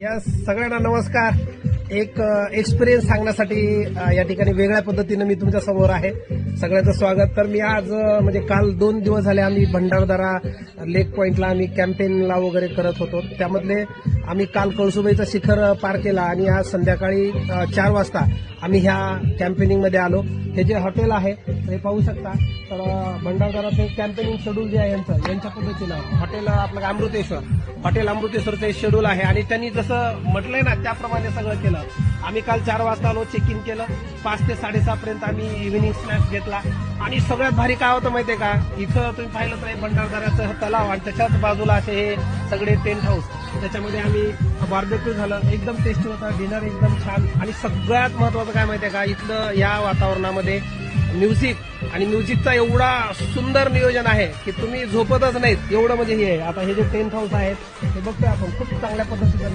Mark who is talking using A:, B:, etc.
A: या सगळ्यांना नमस्कार. एक एक्सपिरियन्स सांगण्यासाठी या ठिकाणी वेगळ्या पद्धतीने मी तुमच्या समोर आहे. सगळ्यांचं स्वागत. तर मी आज म्हणजे काल 2 दिवस झाले आम्ही भंडारदरा लेक पॉइंटला आम्ही कॅम्पेनला वगैरे करत होतो. त्यामधले आम्ही काल कळसुबाईचा शिखर पार केला आणि आज संध्याकाळी 4 वाजता आम्ही ह्या कॅम्पेनिंगमध्ये आलो. हे जे हॉटेल आहे ते पाहू शकता. तर भंडारदराचं कॅम्पेनिंग शेड्यूल जे आहे यांच्या पद्धतीनं हॉटेल आपलं अमृतेश्वर हॉटेल अमृतेश्वरचं हे शेड्यूल आहे आणि त्यांनी जसं म्हटलंय ना त्याप्रमाणे सगळं केलं. आम्ही काल 4 वाजता आलो, चेक इन केलं. 5 ते 6:30 पर्यंत आम्ही इव्हिनिंग स्नॅक्स घेतला. आणि सगळ्यात भारी काय होतं माहितीये का, इथं तुम्ही पाहिलं तर भंडारदऱ्याचं तलाव आणि त्याच्याच बाजूला असे हे सगळे टेंट हाऊस. त्याच्यामध्ये आम्ही बार्बेक्यू झालं, एकदम टेस्टी होता. डिनर एकदम छान. आणि सगळ्यात महत्वाचं काय माहितीये का, इथलं या वातावरणामध्ये म्युझिक आणि म्युझिकचा एवढा सुंदर नियोजन आहे की तुम्ही झोपतच नाहीत एवढं म्हणजे हे आहे. आता हे जे टेंट हाऊस आहेत हे बघतोय आपण खूप चांगल्या पद्धतीने